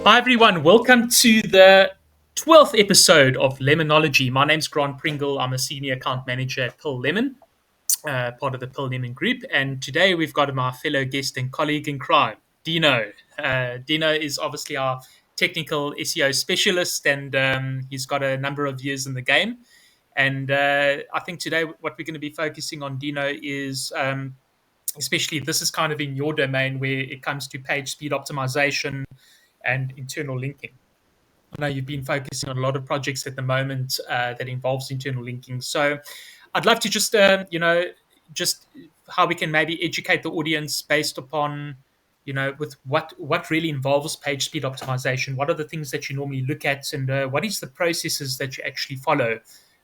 Hi, everyone. Welcome to the 12th episode of Lemonology. My name's Grant Pringle. I'm a senior account manager at Pill Lemon, part of the Pill Lemon group. And today we've got my fellow guest and colleague in crime, Dino. Dino is obviously our technical SEO specialist, and he's got a number of years in the game. And I think today what we're going to be focusing on, Dino, is especially this is kind of in your domain where it comes to page speed optimization and internal linking. I know you've been focusing on a lot of projects at the moment that involves internal linking. So I'd love to just how we can maybe educate the audience based upon, with what really involves page speed optimization. What are the things that you normally look at, and what is the processes that you actually follow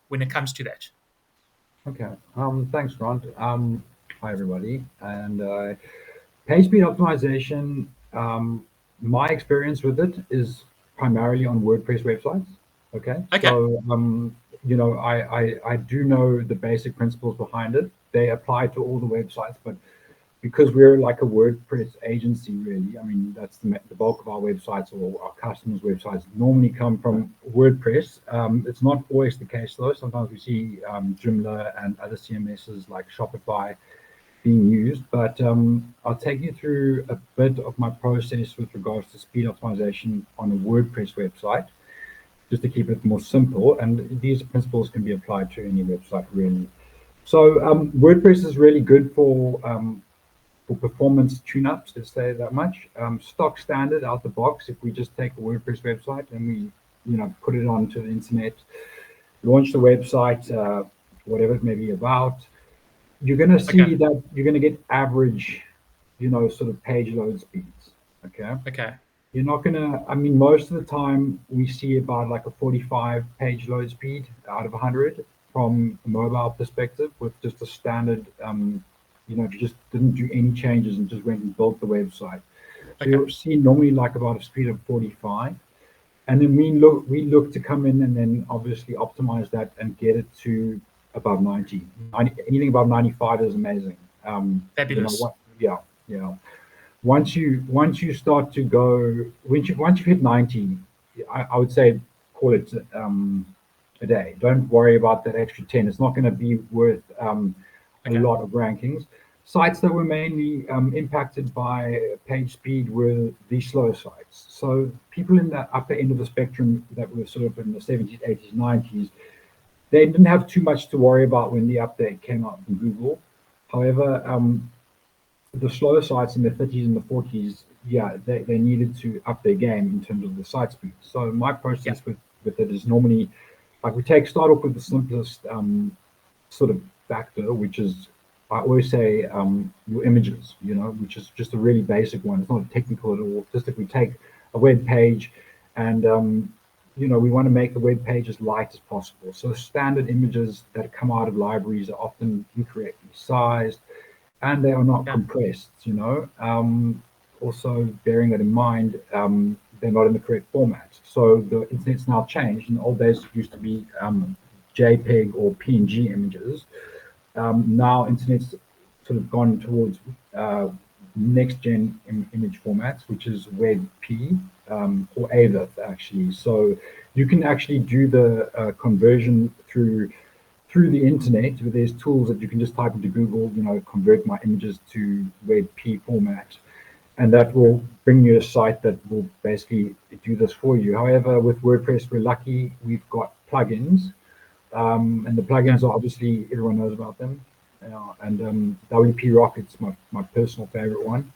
when it comes to that? Okay. Thanks, Grant. Hi, everybody. And page speed optimization, my experience with it is primarily on WordPress websites. Okay. Okay. So, I do know the basic principles behind it. They apply to all the websites, but because we're like a WordPress agency, really, I mean, that's the bulk of our websites or our customers' websites normally come from WordPress. It's not always the case, though. Sometimes we see Joomla and other CMSs like Shopify being used, but I'll take you through a bit of my process with regards to speed optimization on a WordPress website, just to keep it more simple. And these principles can be applied to any website, really. So WordPress is really good for performance tune-ups, let's say that much. Stock standard out the box, if we just take a WordPress website and we put it onto the internet, launch the website, whatever it may be about, you're going to see that you're going to get average, sort of page load speeds. Okay. You're not going to, I mean, most of the time we see about like a 45 page load speed out of 100 from a mobile perspective with just a standard, if you just didn't do any changes and just went and built the website. So you'll see normally like about a speed of 45. And then we look to come in and then obviously optimize that and get it to above 90. Anything above 95 is amazing. Fabulous. Yeah. Once you start to go, once you've hit 90, I would say call it a day. Don't worry about that extra 10. It's not going to be worth a lot of rankings. Sites that were mainly impacted by page speed were the slow sites. So people in the upper end of the spectrum that were sort of in the 70s, 80s, 90s, they didn't have too much to worry about when the update came out from Google. However, the slower sites in the 30s and the 40s, they needed to up their game in terms of the site speed. So my process with it is normally, like start off with the simplest sort of factor, which is, I always say, your images, which is just a really basic one. It's not technical at all. Just if we take a web page and, we want to make the web page as light as possible. So standard images that come out of libraries are often incorrectly sized and they are not compressed, Also bearing that in mind, they're not in the correct format. So the internet's now changed. In the old days, it used to be JPEG or PNG images. Now internet's sort of gone towards next gen image formats, which is WebP or AVIF actually. So you can actually do the conversion through the internet. There's tools that you can just type into Google, convert my images to WebP format, and that will bring you a site that will basically do this for you. However, with WordPress, we're lucky we've got plugins. And the plugins are obviously, everyone knows about them. And WP Rocket's my personal favorite one.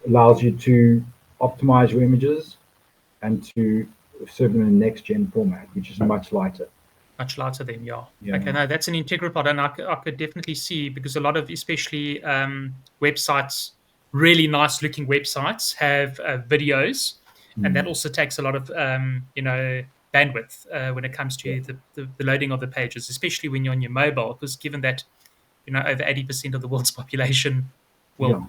Allows you to optimize your images and to serve them in the next gen format, which is much lighter. Much lighter than, Okay, no, that's an integral part. And I could definitely see, because a lot of, especially websites, really nice looking websites have videos. And that also takes a lot of, bandwidth when it comes to the loading of the pages, especially when you're on your mobile, because given that, over 80% of the world's population,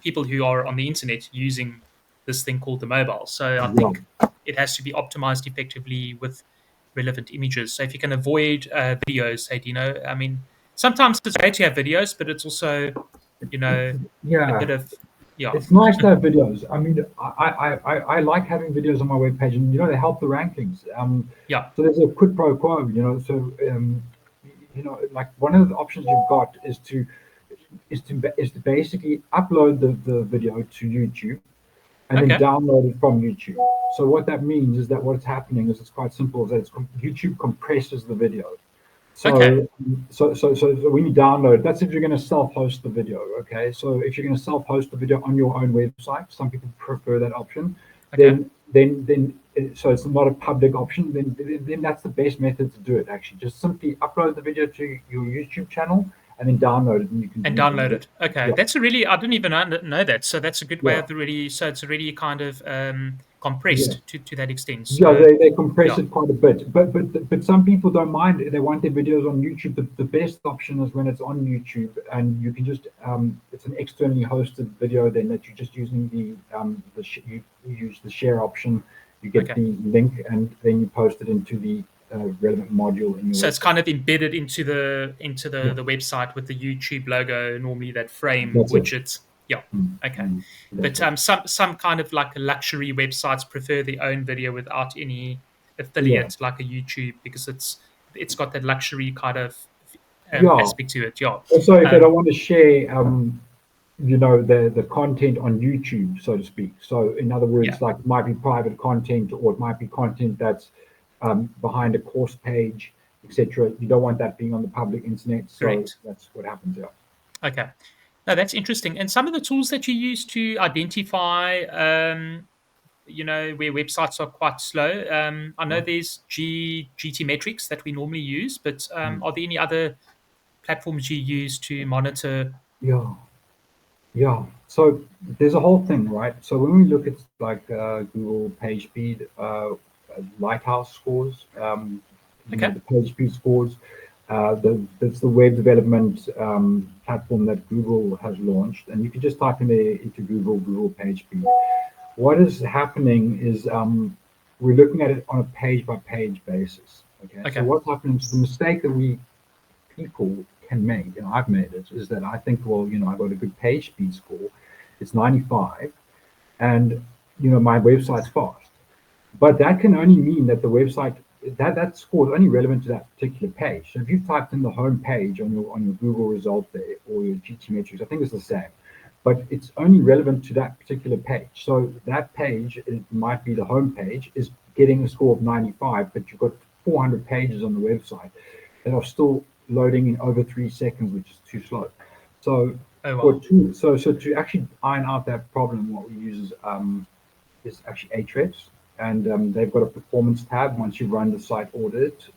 people who are on the internet using this thing called the mobile. So I think it has to be optimized effectively with relevant images. So if you can avoid videos, say, Dino, I mean, sometimes it's great to have videos, but it's also, a bit of Yeah. It's nice to have videos. I mean, I like having videos on my webpage, and they help the rankings. Yeah. So there's a quid pro quo, So like one of the options you've got is to basically upload the video to YouTube and then Okay. download it from YouTube. So what that means is that what's happening is it's quite simple. Is that YouTube compresses the video. Okay. So when you download, that's if you're going to self-host the video. Okay, so if you're going to self-host the video on your own website, some people prefer that option. Okay. So it's not a public option. Then that's the best method to do it. Actually, just simply upload the video to your YouTube channel and then download it, and you can And view download it. it. Okay, Yeah, that's a really, I didn't even know that. So that's a good way yeah, of so it's already kind of yeah. compressed to that extent. Yeah, So they compress yeah, it quite a bit, but some people don't mind. They want their videos on YouTube. The best option is when it's on YouTube, and you can just it's an externally hosted video. Then that you're just using you use the share option. You get okay. the link, and then you post it into the relevant module in So your it's website. kind of embedded into Yeah, the website with the YouTube logo, normally that frame that's it. widgets. Yeah. Okay. That's But it. some kind of like luxury websites prefer their own video without any Yeah, affiliate like a YouTube because it's got that luxury kind of yeah. aspect to it. Yeah. Also, if they Um, don't want to share the content on YouTube, so to speak. So in other yeah. words, like it might be private content, or it might be content that's behind a course page, etc. You don't want that being on the public internet, so Correct. that's what happens here. Okay. No, that's interesting. And some of the tools that you use to identify, where websites are quite slow. I know Yeah. there's GT metrics that we normally use, but Mm. are there any other platforms you use to monitor? Yeah, yeah. So there's a whole thing, right? So when we look at like Google page speed, Lighthouse scores, Okay. the page speed scores, that's the web development platform that Google has launched, and you can just type in there into Google page speed. What is happening is we're looking at it on a page by page basis. Okay, so Okay. what's happening is the mistake that we people can make, and I've made it, is that I think, well, I've got a good page speed score, it's 95, and my website's fast. But that can only mean that the website that score is only relevant to that particular page. So if you've typed in the home page on your Google result there or your GT metrics, I think it's the same, but it's only relevant to that particular page. So that page, it might be the home page, is getting a score of 95, but you've got 400 pages on the website that are still loading in over 3 seconds, which is too slow. So Oh wow. to actually iron out that problem, what we use is actually Ahrefs, and they've got a performance tab. Once you run the site audit,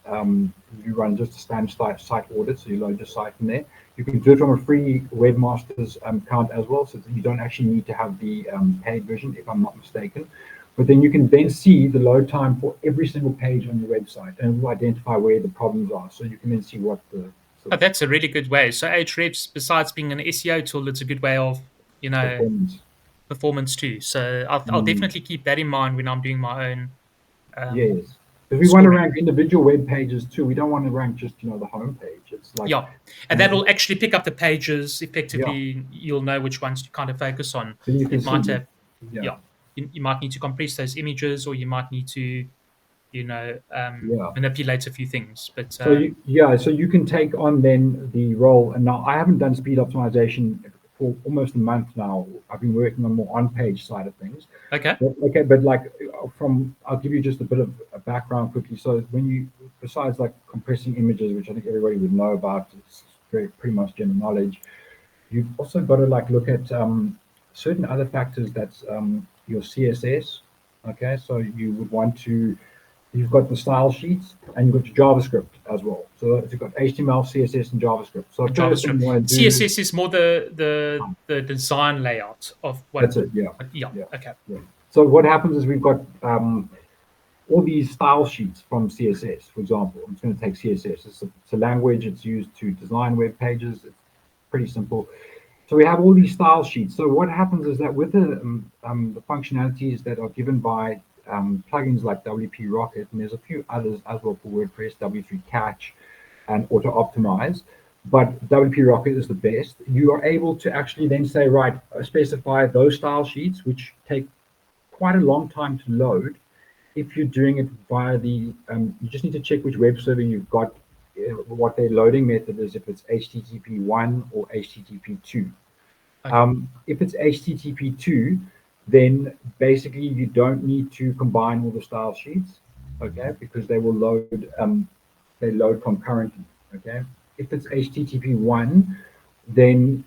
you run just a standard site audit, so you load your site in there. You can do it from a free webmaster's account as well, so that you don't actually need to have the paid version, if I'm not mistaken. But then you can then see the load time for every single page on your website, and it will identify where the problems are. So you can then see what the sort Oh, of that's a really good way. So Ahrefs, besides being an SEO tool, it's a good way of, performance. performance too. So I'll Mm. definitely keep that in mind when I'm doing my own Yes, because we want to scoring. rank individual web pages too. We don't want to rank just the home page. It's like, Yeah. you And know, that'll actually pick up the pages yeah. effectively. You'll know which ones to kind of focus on. Then you can It might see, have, yeah, yeah, you might need to compress those images or you might need to, yeah. manipulate a few things. But So you can take on then the role. And now I haven't done speed optimization for almost a month now. I've been working on more on-page side of things. okay. But like I'll give you just a bit of a background quickly. So besides like compressing images, which I think everybody would know about, it's pretty much general knowledge. You've also got to like look at certain other factors. That's your CSS. Okay, so you would want to. You've got the style sheets and you've got your JavaScript as well. So you've got HTML, CSS, and JavaScript. So And first thing JavaScript. you want to do, CSS is more the design layout of that's it. Yeah, yeah. yeah, Okay. yeah. So what happens is we've got all these style sheets from CSS, for example. I'm just going to take CSS. It's a language. It's used to design web pages. It's pretty simple. So we have all these style sheets. So what happens is that with the functionalities that are given by plugins like WP Rocket, and there's a few others as well for WordPress, W3 Catch and Auto Optimize, but WP Rocket is the best. You are able to actually then say, right, specify those style sheets, which take quite a long time to load. If you're doing it via the, you just need to check which web server you've got, what their loading method is, if it's HTTP1 or HTTP2. Okay. If it's HTTP2, then basically you don't need to combine all the style sheets, okay, because they will load, they load concurrently, okay. If it's HTTP1, then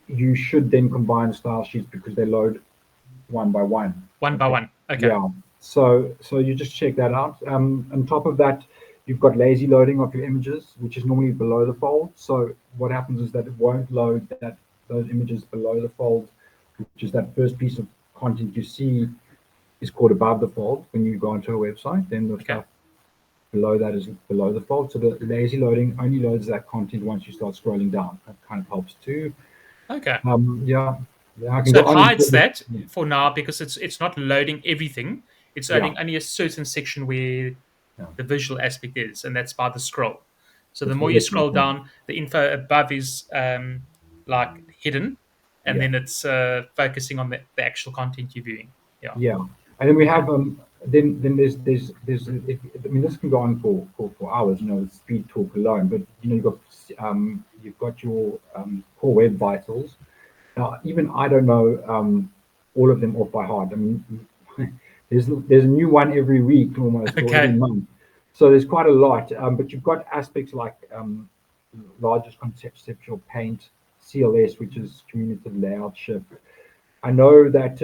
you should then combine style sheets because they load one by one. One by Okay. one. Okay. Yeah. So you just check that out. On top of that, you've got lazy loading of your images, which is normally below the fold. So what happens is that it won't load those images below the fold, which is that first piece of content you see is called above the fold when you go onto a website. Then the Okay. stuff below that is below the fold. So the lazy loading only loads that content once you start scrolling down. That kind of helps too. Okay. Yeah, yeah, I can So go it on and hides talk. that for now because it's not loading everything. It's Yeah, only a certain section where yeah. the visual aspect is, and that's by the scroll. So the It's more you literally, scroll down, the info above is like hidden, and yeah, then it's focusing on the actual content you're viewing. Yeah. yeah. And then we Okay. have then there's if, I mean this can go on for hours, you know, speed talk alone. But you know you've got your core web vitals. Now even I don't know all of them off by heart. I mean there's a new one every week almost or every Okay. month. So there's quite a lot. But you've got aspects like largest conceptual paint, CLS, which is communicative layout shift. I know that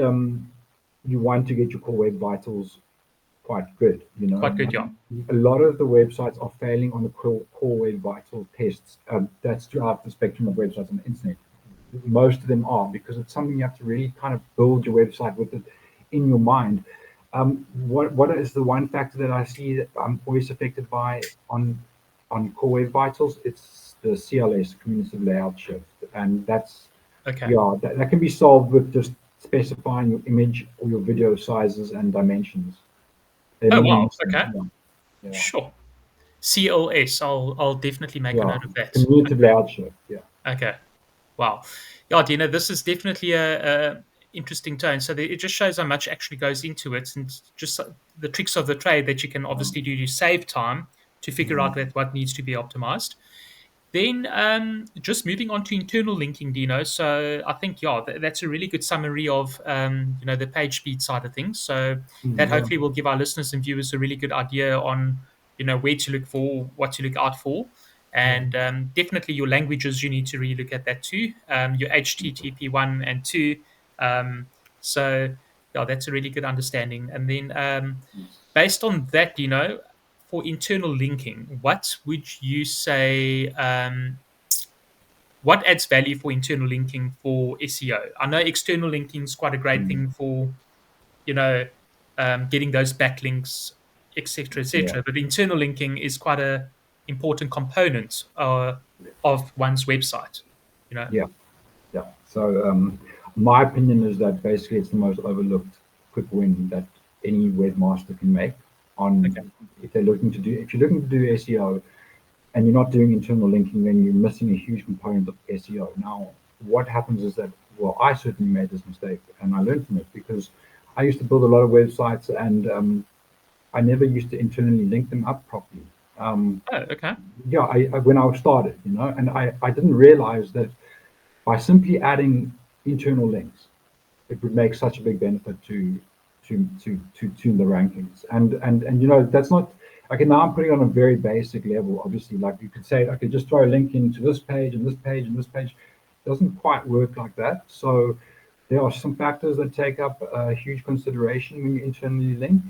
you want to get your core web vitals quite good. You know, Quite good. Yeah. a lot of the websites are failing on the core web vital tests. That's throughout the spectrum of websites on the internet. Most of them are because it's something you have to really kind of build your website with it in your mind. What is the one factor that I see that I'm always affected by on core web vitals? It's the CLS, community layout shift, and that's Okay. yeah, that can be solved with just specifying your image or your video sizes and dimensions. They're Oh normally wow. missing. Okay. Yeah, yeah, Sure. CLS. I'll definitely make a yeah. note of that. Community layout shift. Yeah, Okay. Wow. Yeah, Dina, this is definitely a interesting tone. So it just shows how much actually goes into it, and just the tricks of the trade that you can obviously do to save time to figure out that what needs to be optimized. Then just moving on to internal linking, Dino. So I think that's a really good summary of the page speed side of things. So that yeah, hopefully will give our listeners and viewers a really good idea on where to look for, what to look out for, yeah, and definitely your languages. You need to really look at that too. Your HTTP 1 and 2. Um, so yeah, that's a really good understanding. And then based on that, for internal linking, what would you say? What adds value for internal linking for SEO? I know external linking is quite a great mm, thing for you know getting those backlinks, etc., yeah, etc. But internal linking is quite a important component of one's website. You know. yeah, yeah. So my opinion is that basically it's the most overlooked quick win that any webmaster can make Okay. on if you're looking to do SEO and you're not doing internal linking, then you're missing a huge component of SEO. Now, what happens is that, well, I certainly made this mistake and I learned from it because I used to build a lot of websites and I never used to internally link them up properly. Um, Oh, okay. yeah, when I started, you know, and I didn't realize that by simply adding internal links, it would make such a big benefit to the rankings. And you know, that's not okay. Now I'm putting it on a very basic level. Obviously, like you could say, I could just throw a link into this page and this page and this page. It doesn't quite work like that. So there are some factors that take up a huge consideration when you internally link.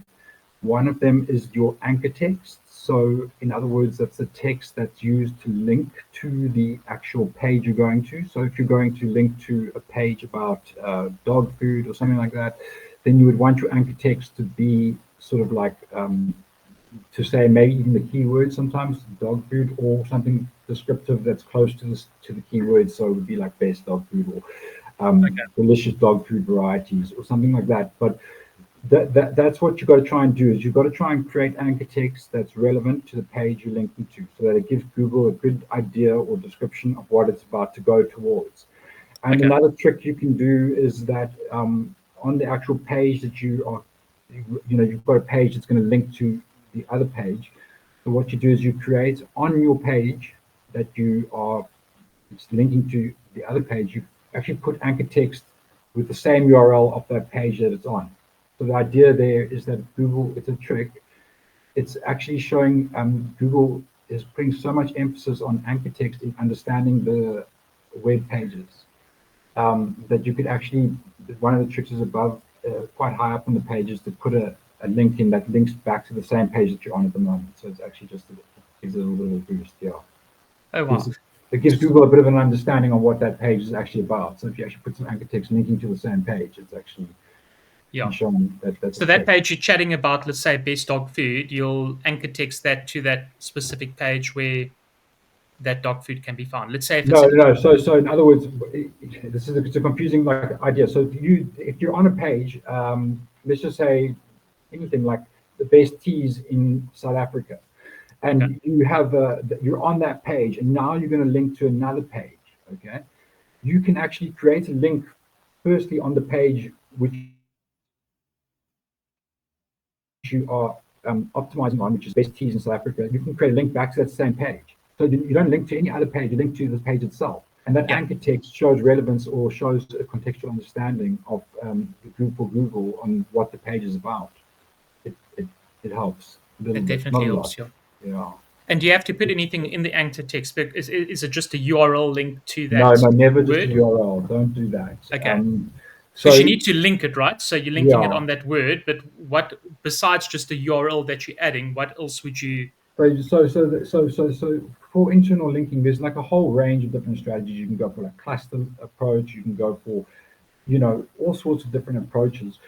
One of them is your anchor text. So in other words, that's the text that's used to link to the actual page you're going to. So if you're going to link to a page about dog food or something like that, then you would want your anchor text to be sort of like to say maybe even the keyword sometimes dog food or something descriptive that's close to this to the keyword. So it would be like best dog food or delicious dog food varieties or something like that. But That's what you've got to try and do, is you've got to try and create anchor text that's relevant to the page you're linking to, so that it gives Google a good idea or description of what it's about to go towards. And another trick you can do is that on the actual page that you've got a page that's going to link to the other page. So what you do is you create on your page that it's linking to the other page, you actually put anchor text with the same URL of that page that it's on. So the idea there is that Google, it's a trick. It's actually showing Google is putting so much emphasis on anchor text in understanding the web pages that you could actually, one of the tricks is above, quite high up on the page, is to put a link in that links back to the same page that you're on at the moment. So it's actually just gives it a little boost. Yeah. Oh wow. It gives Google a bit of an understanding on what that page is actually about. So if you actually put some anchor text linking to the same page, it's actually showing that. So that page you're chatting about, let's say best dog food, you'll anchor text that to that specific page where that dog food can be found. Let's say if it's no. So in other words, it's a confusing idea. So if you're on a page, let's just say anything like the best teas in South Africa, and you're on that page, and now you're going to link to another page. Okay, you can actually create a link firstly on the page which you are optimizing on, which is best teas in South Africa. You can create a link back to that same page. So you don't link to any other page, you link to the page itself. And that anchor text shows relevance or shows a contextual understanding of for Google on what the page is about. It helps. It definitely helps you. Yeah. And do you have to put anything in the anchor text? Is it just a URL link to that? No, never just word? a URL. Don't do that. Okay. So you need to link it, right? So you're linking it on that word, but what besides just a URL that you're adding, what else would you? So for internal linking, there's like a whole range of different strategies. You can go for like cluster approach. You can go for, all sorts of different approaches.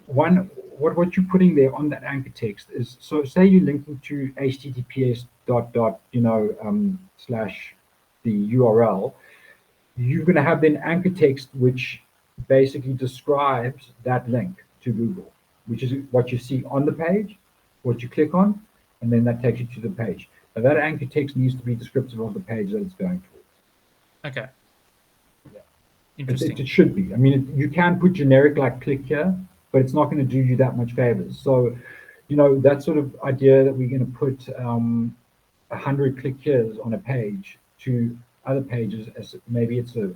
What you're putting there on that anchor text is, so say you're linking to https slash the URL, you're going to have then anchor text which basically describes that link to Google, which is what you see on the page, what you click on, and then that takes you to the page. Now that anchor text needs to be descriptive of the page that it's going towards. Okay. Yeah. Interesting. It should be. I mean, you can put generic like click here, but it's not going to do you that much favors. So, that sort of idea that we're going to put 100 click here's on a page to other pages, as maybe it's a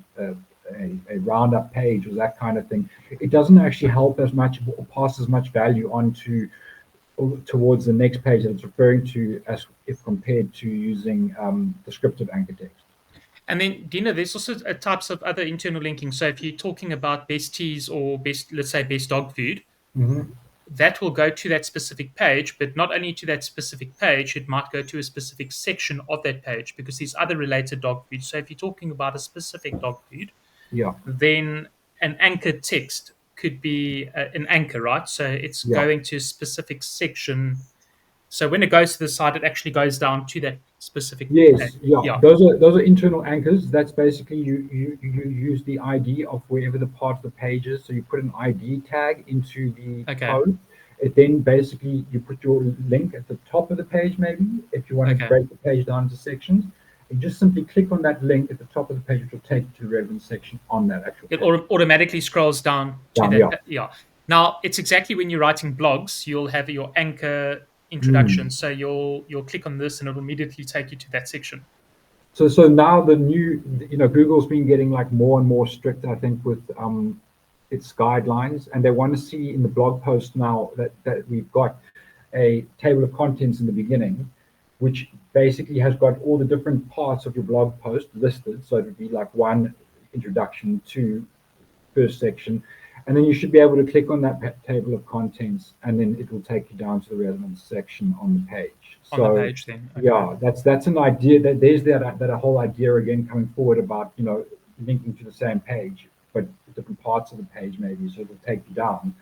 roundup page or that kind of thing, it doesn't actually help as much or pass as much value on towards the next page that it's referring to, as if compared to using descriptive anchor text. And then, Dino, there's also types of other internal linking. So if you're talking about best teas or let's say best dog food, that will go to that specific page, but not only to that specific page, it might go to a specific section of that page because there's other related dog food. So if you're talking about a specific dog food, then an anchor text could be an anchor, right? So it's going to a specific section. So when it goes to the site, it actually goes down to that specific page. Those are internal anchors. That's basically you use the ID of wherever the part of the page is. So you put an ID tag into the code. It then basically you put your link at the top of the page, maybe if you want to break the page down into sections. You just simply click on that link at the top of the page, which will take you to the relevant section on that actual page. It automatically scrolls down to that. Now, it's exactly when you're writing blogs, you'll have your anchor introduction. So you'll click on this and it'll immediately take you to that section. So now the new, Google's been getting like more and more strict, I think, with its guidelines, and they want to see in the blog post now that we've got a table of contents in the beginning, which basically has got all the different parts of your blog post listed. So it would be like 1 introduction, 2 first section, and then you should be able to click on that table of contents, and then it will take you down to the relevant section on the page. On the page, then. That's an idea. There's that whole idea again coming forward about linking to the same page, but different parts of the page maybe, so it'll take you down.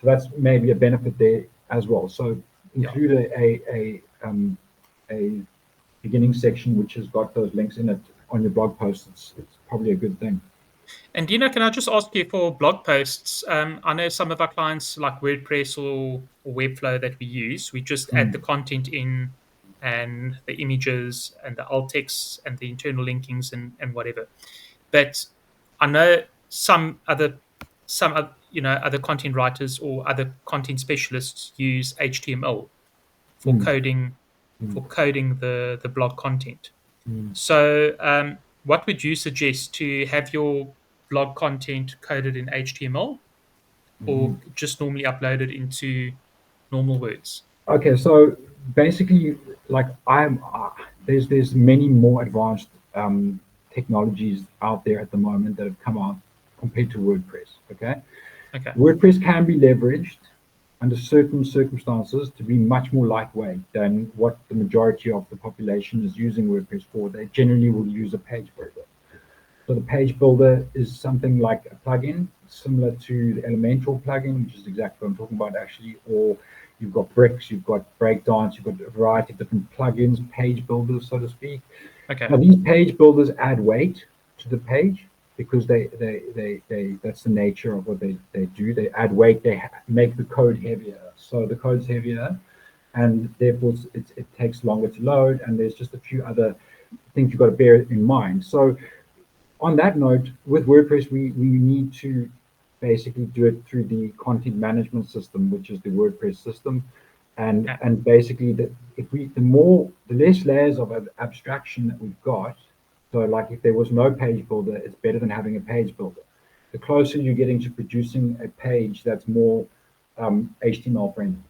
So that's maybe a benefit there as well. So include a beginning section which has got those links in it on your blog posts. It's probably a good thing. And Dino, can I just ask you for blog posts? I know some of our clients like WordPress or Webflow that we use, we just add the Mm, content in and the images and the alt text and the internal linkings and whatever. But I know other content writers or other content specialists use HTML for mm, coding mm, the blog content. mm, So, what would you suggest to have your blog content coded in HTML mhm. or just normally uploaded into normal words? Okay, so basically, like there's many more advanced technologies out there at the moment that have come out compared to WordPress. Okay, Okay. WordPress can be leveraged under certain circumstances to be much more lightweight than what the majority of the population is using WordPress for. They generally will use a page builder. So the page builder is something like a plugin similar to the Elementor plugin, which is exactly what I'm talking about actually, or you've got bricks, you've got breakdowns, you've got a variety of different plugins, page builders, so to speak. Okay. Now these page builders add weight to the page because that's the nature of what they do. They add weight, make the code heavier. So the code's heavier and therefore it takes longer to load, and there's just a few other things you've got to bear in mind. So on that note, with WordPress, we need to basically do it through the content management system, which is the WordPress system. And Yeah. and basically the less layers of abstraction that we've got, so like if there was no page builder, it's better than having a page builder. The closer you're getting to producing a page that's more HTML friendly.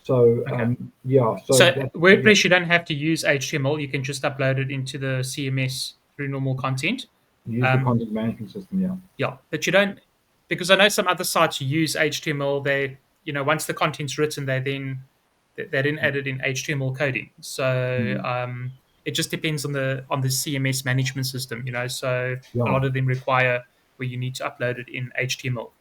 So Okay. yeah, so So that WordPress, you don't have to use HTML. You can just upload it into the CMS through normal content. use the Um, content management system, yeah. yeah, but you don't, because I know some other sites use HTML. Once the content's written, they then add it in HTML coding. So Mm. it just depends on the CMS management system. So a Yeah. lot of them require where you need to upload it in HTML.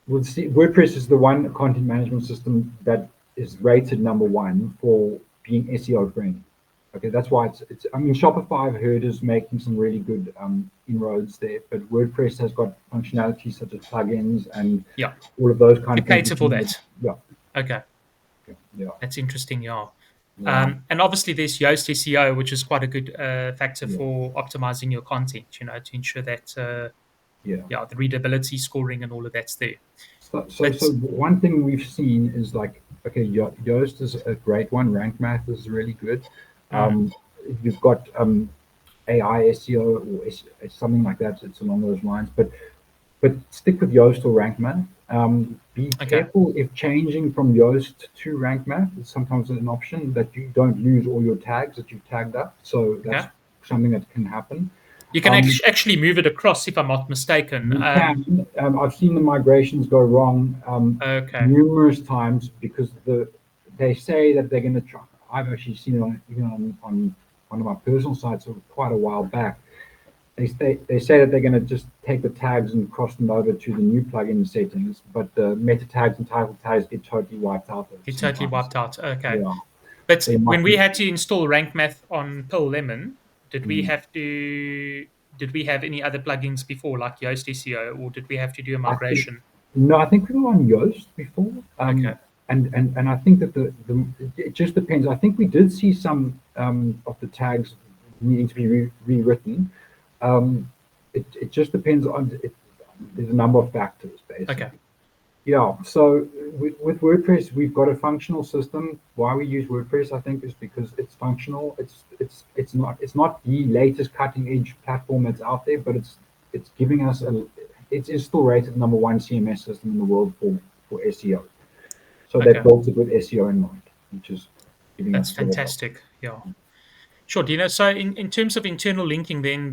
Well, see, WordPress is the one content management system that is rated number one for being SEO friendly. Okay, that's why it's. I mean, Shopify I've heard is making some really good inroads there, but WordPress has got functionality such as plugins and Yeah, all of those kind to of things. cater Which for you need. that. Yeah, Okay, yeah, yeah, that's interesting. Yeah. yeah, And obviously, there's Yoast SEO, which is quite a good factor yeah, for optimizing your content. To ensure that yeah. the readability scoring and all of that's there. So But one thing we've seen is like, okay, Yoast is a great one. Rank Math is really good. mm, You've got AI SEO or something like that. It's along those lines. But stick with Yoast or Rank Math. Be okay, careful if changing from Yoast to Rank Math is sometimes an option that you don't lose all your tags that you've tagged up. So that's okay. something that can happen. You can Um, actually move it across, if I'm not mistaken. you can. I've seen the migrations go wrong Okay, numerous times because they say that they're going to try. I've actually seen it even on one of my personal sites quite a while back. They say that they're going to just take the tags and cross them over to the new plugin settings, but the meta tags and title tags get totally wiped out it totally sometimes. wiped out. Okay, Yeah, but they when might we be. had to install Rank Math on Pill Lemon, did we Mm. have to? Did we have any other plugins before, like Yoast SEO, or did we have to do a I think migration? no, I think we were on Yoast before, Okay, and I think that the it just depends. I think we did see some of the tags needing to be rewritten. It just depends on it. There's a number of factors okay, basically. Yeah, so with WordPress, we've got a functional system. Why we use WordPress, I think, is because it's functional. It's not the latest cutting edge platform that's out there, but it's giving us it is still rated number one CMS system in the world for SEO. So they okay. built it with SEO in mind, which is giving That's us sort of help. fantastic. Yeah. Sure, Dino. So in terms of internal linking, then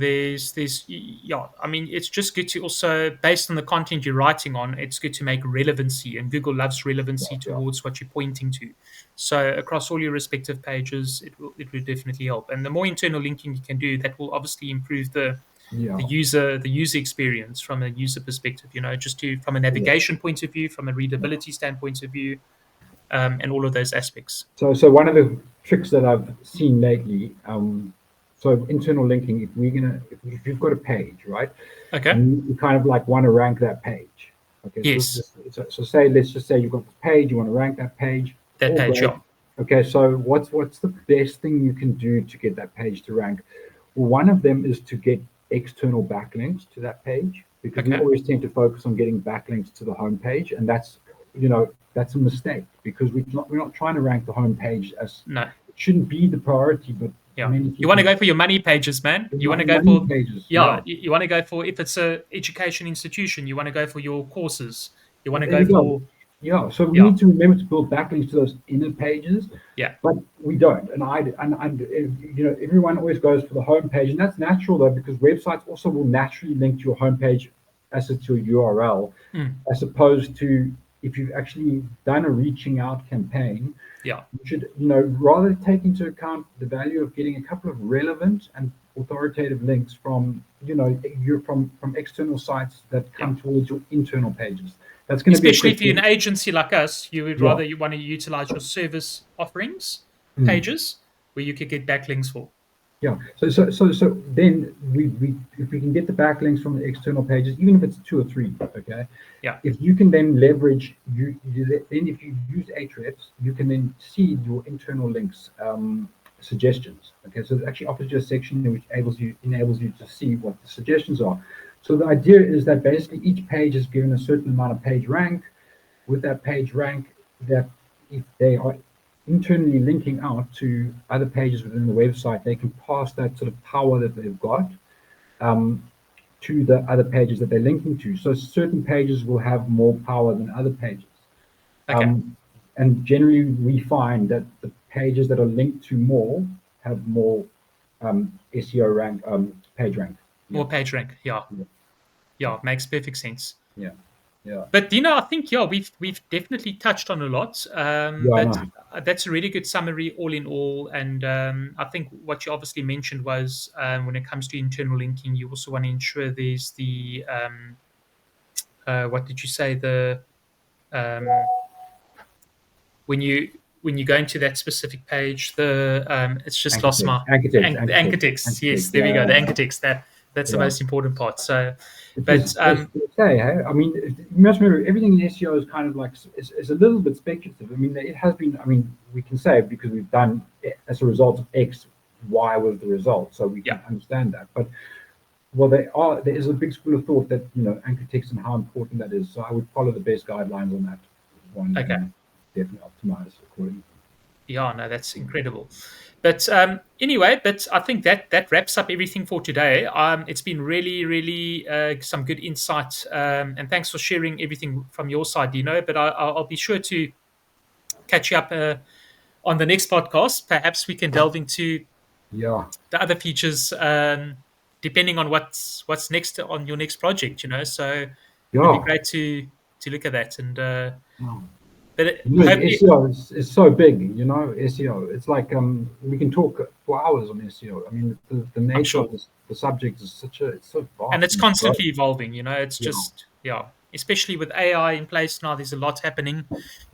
yeah, I mean, it's just good to also, based on the content you're writing on, it's good to make relevancy, and Google loves Yeah, relevancy yeah, towards what you're pointing to. So across all your respective pages, it will definitely help. And the more internal linking you can do, that will obviously improve yeah, the user experience from a user perspective. Just from a yeah. navigation point of view, from a Yeah. readability standpoint of view, and all of those aspects. So one of the tricks that I've seen lately, so internal linking, if you've got a page, right? Okay. and you kind of like want to rank that page. Okay, Yes. so say let's just say you've got this page, you want to rank that page. That All page. great. Yeah. Okay, so what's the best thing you can do to get that page to rank? Well, one of them is to get external backlinks to that page, because we Okay. always tend to focus on getting backlinks to the home page, and that's a mistake, because we're not trying to rank the home page. As No. it shouldn't be the priority, but Yeah. many You want to people, go for your money pages, man. You want to go money for, pages, yeah, yeah. you want to go for, if it's a education institution, you want to go for your courses. You want to There go you go. for, Yeah, so we yeah, need to remember to build backlinks to those inner pages, yeah, but we don't. And everyone always goes for the home page, and that's natural though, because websites also will naturally link to your home page as it's your URL, mm, as opposed to if you've actually done a reaching out campaign. yeah, You should, rather take into account the value of getting a couple of relevant and authoritative links from, from external sites that yeah. come towards your internal pages. That's going to be a Especially quick if you're win. an agency like us, Yeah. you want to utilize your service offerings Mm. pages where you could get backlinks for. Yeah. So then we if we can get the backlinks from the external pages, even if it's two or three, okay. Yeah. If you can then leverage then if you use Ahrefs, you can then see your internal links suggestions. Okay, so it actually offers you a section which enables you to see what the suggestions are. So the idea is that basically each page is given a certain amount of page rank. With that page rank, that if they are internally linking out to other pages within the website, they can pass that sort of power that they've got um, to the other pages that they're linking to. So certain pages will have more power than other pages. Okay. And generally, we find that the pages that are linked to more have more SEO rank, page rank. Yeah, More page rank. Yeah. yeah, Yeah. Makes perfect sense. yeah, yeah. But Dino, I think yeah, we've definitely touched on a lot. Yeah, I But know. that's a really good summary, all in all. And I think what you obviously mentioned was when it comes to internal linking, you also want to ensure there's the what did you say, the um, when you go into that specific page, the it's just Anchor lost text, my anchor text, the anchor anchor text, text. anchor Yes, text. there we go. The Yeah, anchor text. That's the yeah. most important part. So, Because but as they say, hey, I mean, you must remember everything in SEO is kind of like is a little bit speculative. I mean, it has been. I mean, we can say because we've done as a result of X, Y was the result, so we yeah, can understand that. But well, there is a big school of thought that anchor text and how important that is. So I would follow the best guidelines on that one okay. and definitely optimize accordingly. Yeah, no, that's incredible. But anyway, but I think that wraps up everything for today. It's been really, really some good insight, and thanks for sharing everything from your side, Dino. But I'll be sure to catch you up on the next podcast. Perhaps we can delve into Yeah, the other features, depending on what's next on your next project. So it'd be yeah. great to look at that. And Yeah. but hopefully, SEO is so big, SEO. It's like we can talk for hours on SEO. I mean, the I'm nature sure. of the subject is it's so And vast it's and it's constantly evolving. It's yeah, just yeah, especially with AI in place now, there's a lot happening,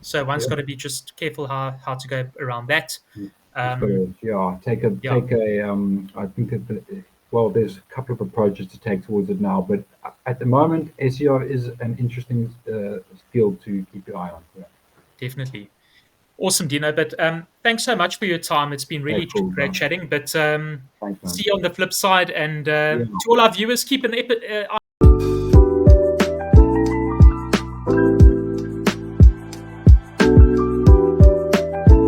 so one's yeah. got to be just careful how to go around that. Just got um to yeah, take a I think that well, there's a couple of approaches to take towards it now, but at the moment, SEO is an interesting field to keep your eye on. Yeah. definitely. Awesome, Dino. But thanks so much for your time. It's been Okay, really cool, great man. chatting. But Thanks, see man. you on the flip side. And Yeah. to all our viewers, keep an